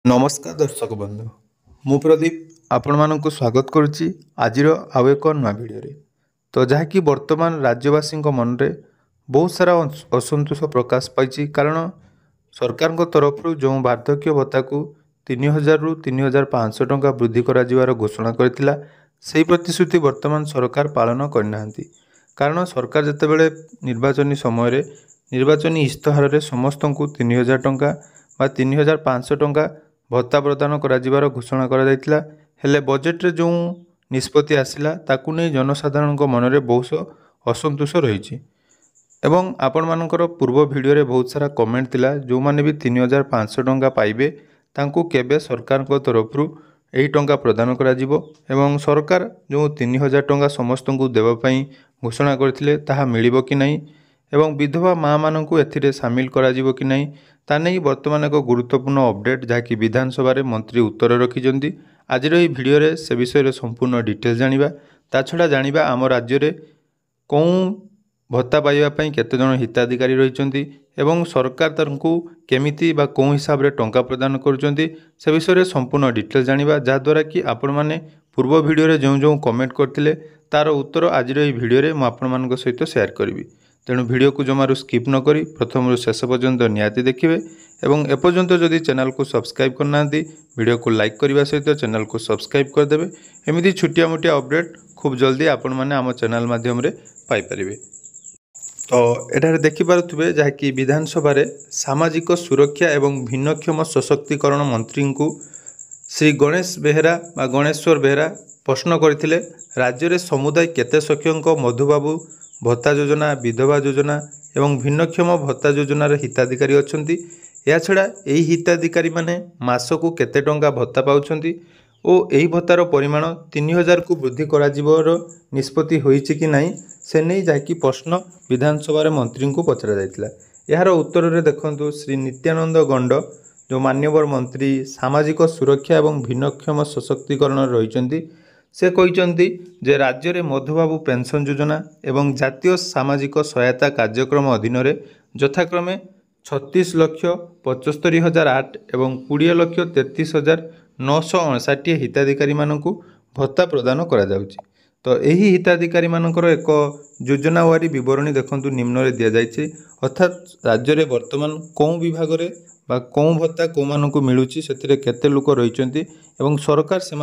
नमस्कार दर्शक बंधु मु प्रदीप आपण मानक स्वागत करुच्ची आज आउ एक नुआ भिडियो तो जहाँकि वर्तमान राज्यवासी मन में बहुत सारा असंतोष प्रकाश पाई कारण सरकार तरफ जो वार्धक्य भत्ता को 3000 रु 3500 टंका वृद्धि कर घोषणा करथिला से प्रतिश्रुति वर्तमान सरकार पालन करना कारण सरकार जितेबाला निर्वाचन समय निर्वाचन इस्ताहार में समस्त को 3000 टंका बा 3500 टंका भत्ता प्रदान कर घोषणा कर बजेट रे जो निष्पत्ति आसला ताकू नहीं जनसाधारण मन में बहुत असंतोष रही एवं आपण मानकर पूर्व वीडियो रे बहुत सारा कमेंट थिला जो माने भी 3500 टंका पाइबे तांको केबे सरकार को तरफ यही टंका प्रदान करा जिवो एवं सरकार जो 3000 टंका समस्त को देवा पई घोषणा करथिले ताहा मिलिबो कि नहीं एवं विधवा माँ मानू एथिरे सामिल करा जिवो कि नहीं ता नहीं वर्तमान एक गुरुत्वपूर्ण अपडेट जहाँकि विधानसभा मंत्री उत्तर रखिंट आज भिडियो रे से विषय संपूर्ण डिटेल्स जानिबा ता छड़ा जानिबा आम राज्य रे कौन भत्ता पाइबा केते जन हिताधिकारी रहिचंती एवं सरकार तांकु केमिति बा कौन हिसाब रे टंका प्रदान करुचंती से विषय रे संपूर्ण डिटेल्स जानिबा जा द्वारा कि आपण माने पूर्व भिडियो रे जो जो कमेंट करथिले तार उत्तर आज भिडियो रे मु आपण मानक सहित शेयर करिवि तेणु वीडियो को जमारू स्किप न करी प्रथम शेष पर्यंत निहाती देखिए एवं एपर्यंत जदि चैनल को सब्सक्राइब करना वीडियो को लाइक करने सहित चैनल को सब्सक्राइब करदे एमती छोटिया मोटिया अपडेट खूब जल्दी आपण मैंने आम चैनल माध्यम पाइपर तो एठारे देखिपे जहाँकि विधानसभा सामाजिक सुरक्षा एवं भिन्नक्षम सशक्तिकरण मंत्री को श्री गणेश बेहेरा बा गणेश्वर बेहेरा प्रश्न करते राज्य में समुदाय केते संख्यक मधुबाबू भत्ता योजना विधवा योजना एवं भिन्नक्षम भत्ता योजनार हिताधिकारी अच्छा या छड़ा यही हिताधिकारी माने मासकू केते टंका भत्ता पाउछंती और यही भत्तार परिमाण 3000 को वृद्धि कर निष्पत्ति होईछि कि नहीं से नहीं जाकि प्रश्न विधानसभा मंत्री को पचरा जाइतिला यार उत्तर रे देखंतु श्री नित्यानंद गंड जो मान्यवर मंत्री सामाजिक सुरक्षा एवं भिन्नक्षम सशक्तिकरण रहिचंती से कहते जे राज्य में मधुबाबू पेंशन योजना एवं जातीय सामाजिक सहायता कार्यक्रम अधीन यथाक्रमे 36,75,008 एवं 20,33,959 हिताधिकारी मानक भत्ता प्रदान करा जाउची। तो यही हिताधिकारी मानकर एक योजनावारी विवरणी देखंतु निम्न दि जाइए अर्थात राज्य में वर्तमान कौन विभाग में बा कौन भत्ता कौ मानक मिलूची से केते लोक रही एवं सरकार से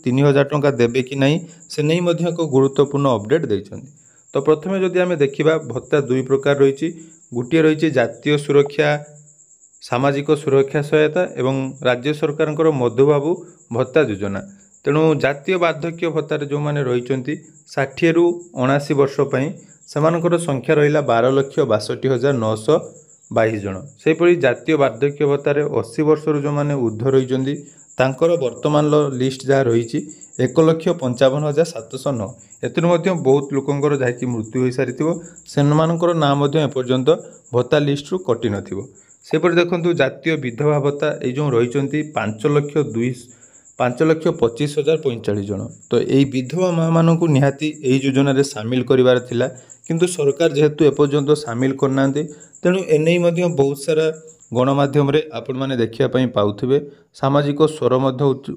3000 टंका देबे कि नहीं से नहीं मध्य एक गुरुत्वपूर्ण अपडेट देइछंती। तो प्रथमे जदि आमे देखिबा भत्ता दुई प्रकार रही गोटे रही जातीय सुरक्षा सामाजिक सुरक्षा सहायता एवं राज्य सरकार मधुबाबू भत्ता योजना तेणु जातीय वार्धक्य भत्तार जो मैंने रही 60 रु 79 वर्ष से संख्या रहा 12,62,922 जन सेपरी जातीय वार्धक्य भत्तार 80 वर्ष जो मैंने ऊर्ध्व रही वर्तमान लिस्ट जहाँ रही 1,55,709 एथुर बहुत लोकंर जहाँकि मृत्यु हो सारी से नाम एपर्यंत भत्ता लिस्ट रु कटि नपर देखो जातीय विधवा भत्ता ये जो रही 5,25,045 जन तो यही विधवा माँ मान निहाती यही योजना रे सामिल करिवार थिला किंतु सरकार जेहेतु एपर्यंत सामिल करना तेणु एने बहुत सारा गणमाध्यम आपण मैंने देखापी पाउथिबे सामाजिक स्वर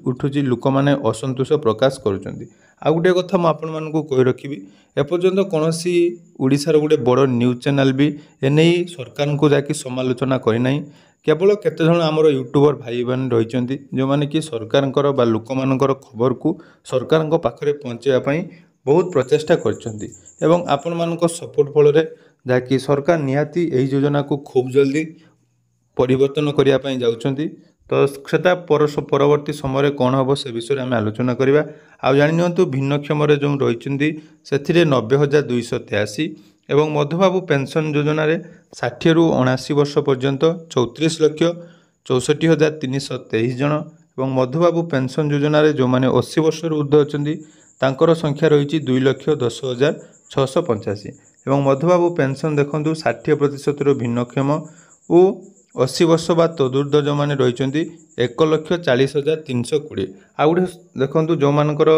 उठुची लोक मैंने असंतोष प्रकाश करुचंती। आ गोटे कथा मुझे आपको कही रखी एपर्यंत कौन ओडिशार गोटे बड़ न्यूज चैनल भी एने सरकार को जाकि समालोचना करना केवल केते जन आमर यूट्यूबर भाई बहन रही जो मैंने कि सरकार बा लोक मानकर खबर को सरकार पाखरे पहुँचापी बहुत प्रचेषा करछंती एवं आपण मानक सपोर्ट फल जहाँकि सरकार निहाती यही योजना को खूब जल्दी परिवर्तन करने जाउछंती। तो सेटा परवर्ती समय कौन हम से विषय आम आलोचना करवा आउ जानिनियंतु भिन्नक्षम जो रही से 90,283 एवं मधुबाबू पेंशन योजना 60 रु 79 वर्ष पर्यंत 34,64,323 जन एवं मधुबाबू पेंशन योजना जो मैंने 80 वर्ष ऊर्ध्व अच्छा संख्या रही 2,10,685 एवं मधुबाबू पेंशन देखूँ 60% भिन्नक्षम और 80 वर्ष बा तदुर्ध जो मैंने रही 1,40,320 आ गए देखो जो मानकर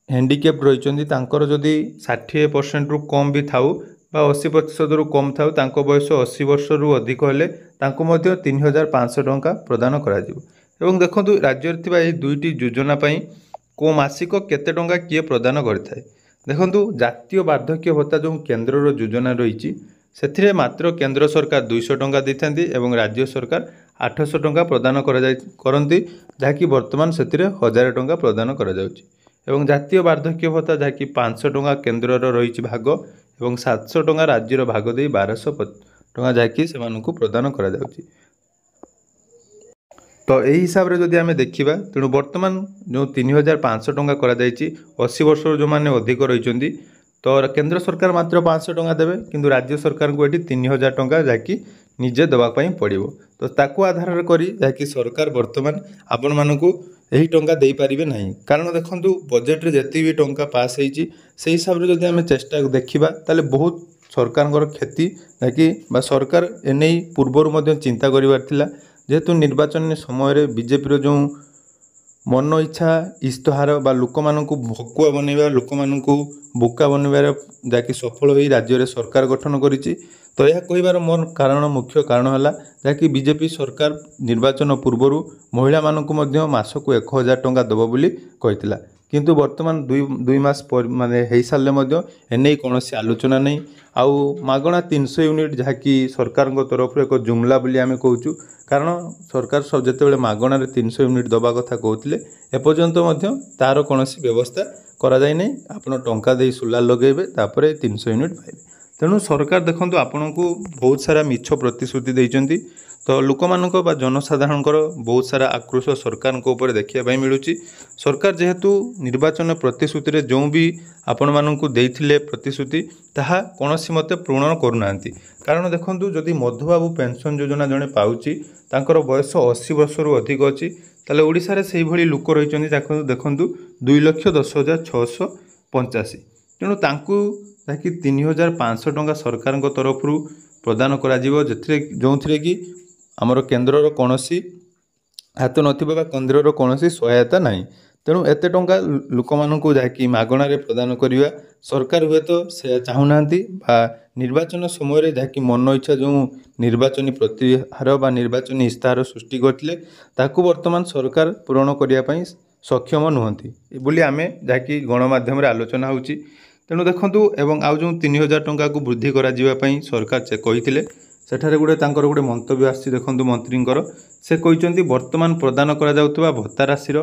हैंडिकेप रही जदि 60% रु कम भी थाउ बा 80% रु कम थाउ बयस 80 वर्ष रु अधिक हेले 3,500 टंका प्रदान करा ଏବଂ ଦେଖନ୍ତୁ ରାଜ୍ୟରେ ଥିବା ଏହି ଦୁଇଟି ଯୋଜନା ପାଇଁ କେଉଁ ମାସିକ କେତେ ଟଙ୍କା କିଏ ପ୍ରଦାନ କରିଥାଏ। ଦେଖନ୍ତୁ ଜାତୀୟ ବାର୍ଦ୍ଧକ୍ୟ ଭତ୍ତା ଯେଉଁ କେନ୍ଦ୍ରର ଯୋଜନା ରହିଛି ସେଥିରେ ମାତ୍ର କେନ୍ଦ୍ର ସରକାର 200 ଟଙ୍କା ଦେଇଥାନ୍ତି ଏବଂ ରାଜ୍ୟ ସରକାର 800 ଟଙ୍କା ପ୍ରଦାନ କରନ୍ତି, ଯାହାକି ବର୍ତ୍ତମାନ ସେଥିରେ 1000 ଟଙ୍କା ପ୍ରଦାନ କରାଯାଉଛି। ଏବଂ ଜାତୀୟ ବାର୍ଦ୍ଧକ୍ୟ ଭତ୍ତା ଯାହାକି 500 ଟଙ୍କା କେନ୍ଦ୍ରର ରହିଛି ଭାଗ ଏବଂ 700 ଟଙ୍କା ରାଜ୍ୟର ଭାଗ ଦେଇ 1200 ଟଙ୍କା ଯାହାକି ସେମାନଙ୍କୁ ପ୍ରଦାନ କରାଯାଉଛି। ତ ଏହି ହିସାବରେ ଯଦି ଆମେ ଦେଖିବା, ତେଣୁ ବର୍ତ୍ତମାନ ଯେଉଁ 3500 ଟଙ୍କା କରାଯାଇଛି 80 ବର୍ଷରୁ ଯେଉଁମାନେ ଅଧିକ ରହିଛନ୍ତି, ତ କେନ୍ଦ୍ର ସରକାର ମାତ୍ର 500 ଟଙ୍କା ଦେବେ, କିନ୍ତୁ ରାଜ୍ୟ ସରକାରଙ୍କୁ ଏଠି 3000 ଟଙ୍କା ଯାହାକି ନିଜେ ଦେବା ପାଇଁ ପଡ଼ିବ। ତ ତାକୁ ଆଧାରରେ କରି ଯାହାକି ସରକାର ବର୍ତ୍ତମାନ ଆପଣମାନଙ୍କୁ ଏହି ଟଙ୍କା ଦେଇପାରିବେ ନାହିଁ, କାରଣ ଦେଖନ୍ତୁ ବଜେଟରେ ଯେତିକି ବି ଟଙ୍କା ପାସ୍ ହେଇଛି ସେହି ହିସାବରେ ଯଦି ଆମେ ଚେଷ୍ଟା ଦେଖିବା ତାହେଲେ ବହୁତ ସରକାରଙ୍କର କ୍ଷତି ଯାହାକି ବା ସରକାର ଏନେଇ ପୂର୍ବରୁ ମଧ୍ୟ ଚିନ୍ତା କରିବାର ଥିଲା। ଯେହେତୁ ନିର୍ବାଚନ ସମୟରେ ବିଜେପିର ଯେଉଁ ମନ ଇଚ୍ଛା ଇସ୍ତହାର ବା ଲୋକମାନଙ୍କୁ ଭକୁଆ ବନେଇବା, ଲୋକମାନଙ୍କୁ ବୋକା ବନେଇବାର ଯାହାକି ସଫଳ ହୋଇ ରାଜ୍ୟରେ ସରକାର ଗଠନ କରିଛି। ତ ଏହା କହିବାର ମୋର ମୁଖ୍ୟ କାରଣ ହେଲା ଯାହାକି ବିଜେପି ସରକାର ନିର୍ବାଚନ ପୂର୍ବରୁ ମହିଳାମାନଙ୍କୁ ମଧ୍ୟ ମାସକୁ 1000 ଟଙ୍କା ଦେବ ବୋଲି କହିଥିଲା, କିନ୍ତୁ ବର୍ତ୍ତମାନ ଦୁଇ ମାସ ମାନେ ହେଇସାରିଲେ ମଧ୍ୟ ଏନେଇ କୌଣସି ଆଲୋଚନା ନାହିଁ। ଆଉ ମାଗଣା 300 ୟୁନିଟ୍ ଯାହାକି ସରକାରଙ୍କ ତରଫରୁ ଏକ ଜୁମଲା ବୋଲି ଆମେ କହୁଛୁ, କାରଣ ସରକାର ଯେତେବେଳେ ମାଗଣାରେ 300 ୟୁନିଟ୍ ଦେବା କଥା କହୁଥିଲେ ଏପର୍ଯ୍ୟନ୍ତ ମଧ୍ୟ ତାର କୌଣସି ବ୍ୟବସ୍ଥା କରାଯାଇ ନାହିଁ। ଆପଣ ଟଙ୍କା ଦେଇ ସୋଲାର ଲଗାଇବେ ତାପରେ 300 ୟୁନିଟ୍ ପାଇବେ। ତେଣୁ ସରକାର ଦେଖନ୍ତୁ ଆପଣଙ୍କୁ ବହୁତ ସାରା ମିଛ ପ୍ରତିଶ୍ରୁତି ଦେଇଛନ୍ତି। ତ ଲୋକମାନଙ୍କ ବା ଜନସାଧାରଣଙ୍କର ବହୁତ ସାରା ଆକ୍ରୋଶ ସରକାରଙ୍କ ଉପରେ ଦେଖିବା ପାଇଁ ମିଳୁଛି। ସରକାର ଯେହେତୁ ନିର୍ବାଚନ ପ୍ରତିଶ୍ରୁତିରେ ଯେଉଁ ବି ଆପଣମାନଙ୍କୁ ଦେଇଥିଲେ ପ୍ରତିଶ୍ରୁତି ତାହା କୌଣସି ମତେ ପୂରଣ କରୁନାହାନ୍ତି। କାରଣ ଦେଖନ୍ତୁ ଯଦି ମଧୁବାବୁ ପେନ୍ସନ୍ ଯୋଜନା ଜଣେ ପାଉଛି, ତାଙ୍କର ବୟସ 80 ବର୍ଷରୁ ଅଧିକ ଅଛି, ତାହେଲେ ଓଡ଼ିଶାରେ ସେଇଭଳି ଲୋକ ରହିଛନ୍ତି ଯାକୁ ଦେଖନ୍ତୁ 2,10,685। ତେଣୁ ତାଙ୍କୁ ଯାହାକି 3500 ଟଙ୍କା ସରକାରଙ୍କ ତରଫରୁ ପ୍ରଦାନ କରାଯିବ, ଯେଉଁଥିରେ କି ଆମର କେନ୍ଦ୍ରର କୌଣସି ହାତ ନଥିବ ବା କେନ୍ଦ୍ରର କୌଣସି ସହାୟତା ନାହିଁ। ତେଣୁ ଏତେ ଟଙ୍କା ଲୋକମାନଙ୍କୁ ଯାହାକି ମାଗଣାରେ ପ୍ରଦାନ କରିବା ସରକାର ହୁଏତ ସେ ଚାହୁଁନାହାନ୍ତି, ବା ନିର୍ବାଚନ ସମୟରେ ଯାହାକି ମନ ଇଚ୍ଛା ଯେଉଁ ନିର୍ବାଚନୀ ପ୍ରତିହାର ବା ନିର୍ବାଚନୀ ଇସ୍ତାହାର ସୃଷ୍ଟି କରିଥିଲେ ତାକୁ ବର୍ତ୍ତମାନ ସରକାର ପୂରଣ କରିବା ପାଇଁ ସକ୍ଷମ ନୁହନ୍ତି ବୋଲି ଆମେ ଯାହାକି ଗଣମାଧ୍ୟମରେ ଆଲୋଚନା ହେଉଛି। ତେଣୁ ଦେଖନ୍ତୁ ଏବଂ ଆଉ ଯେଉଁ 3000 ଟଙ୍କାକୁ ବୃଦ୍ଧି କରାଯିବା ପାଇଁ ସରକାର କହିଥିଲେ, ସେଠାରେ ତାଙ୍କର ଗୋଟେ ମନ୍ତବ୍ୟ ଆସିଛି ଦେଖନ୍ତୁ ମନ୍ତ୍ରୀଙ୍କର। ସେ କହିଛନ୍ତି ବର୍ତ୍ତମାନ ପ୍ରଦାନ କରାଯାଉଥିବା ଭତ୍ତା ରାଶିର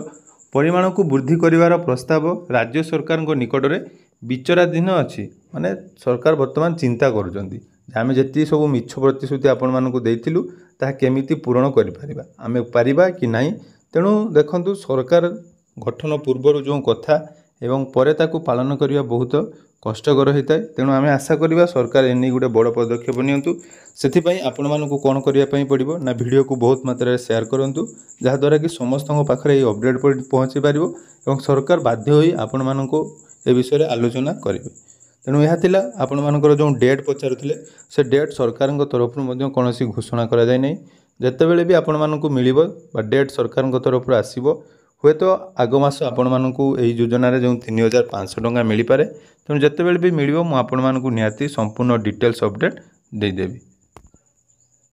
ପରିମାଣକୁ ବୃଦ୍ଧି କରିବାର ପ୍ରସ୍ତାବ ରାଜ୍ୟ ସରକାରଙ୍କ ନିକଟରେ ବିଚାରାଧୀନ ଅଛି। ମାନେ ସରକାର ବର୍ତ୍ତମାନ ଚିନ୍ତା କରୁଛନ୍ତି ଯେ ଆମେ ଯେତିକି ସବୁ ମିଛ ପ୍ରତିଶ୍ରୁତି ଆପଣମାନଙ୍କୁ ଦେଇଥିଲୁ ତାହା କେମିତି ପୂରଣ କରିପାରିବା, ଆମେ ପାରିବା କି ନାହିଁ। ତେଣୁ ଦେଖନ୍ତୁ ସରକାର ଗଠନ ପୂର୍ବରୁ ଯେଉଁ କଥା ଏବଂ ପରେ ତାକୁ ପାଳନ କରିବା ବହୁତ କଷ୍ଟକର ହୋଇଥାଏ। ତେଣୁ ଆମେ ଆଶା କରିବା ସରକାର ଏନେଇ ଗୋଟେ ବଡ଼ ପଦକ୍ଷେପ ନିଅନ୍ତୁ। ସେଥିପାଇଁ ଆପଣମାନଙ୍କୁ କ'ଣ କରିବା ପାଇଁ ପଡ଼ିବ ନା ଭିଡ଼ିଓକୁ ବହୁତ ମାତ୍ରାରେ ସେୟାର କରନ୍ତୁ, ଯାହାଦ୍ୱାରା କି ସମସ୍ତଙ୍କ ପାଖରେ ଏହି ଅପଡ଼େଟ୍ ପହଞ୍ଚି ପାରିବ ଏବଂ ସରକାର ବାଧ୍ୟ ହୋଇ ଆପଣମାନଙ୍କୁ ଏ ବିଷୟରେ ଆଲୋଚନା କରିବେ। ତେଣୁ ଏହା ଥିଲା ଆପଣମାନଙ୍କର ଯେଉଁ ଡେଟ୍ ପଚାରୁଥିଲେ, ସେ ଡେଟ୍ ସରକାରଙ୍କ ତରଫରୁ ମଧ୍ୟ କୌଣସି ଘୋଷଣା କରାଯାଇ ନାହିଁ। ଯେତେବେଳେ ବି ଆପଣମାନଙ୍କୁ ମିଳିବ ବା ଡେଟ୍ ସରକାରଙ୍କ ତରଫରୁ ଆସିବ, ହୁଏତ ଆଗ ମାସ ଆପଣମାନଙ୍କୁ ଏହି ଯୋଜନାରେ ଯେଉଁ 3500 ଟଙ୍କା ମିଳିପାରେ। ତେଣୁ ଯେତେବେଳେ ବି ମିଳିବ ମୁଁ ଆପଣମାନଙ୍କୁ ନିହାତି ସମ୍ପୂର୍ଣ୍ଣ ଡିଟେଲ୍ସ ଅପଡ଼େଟ୍ ଦେଇଦେବି।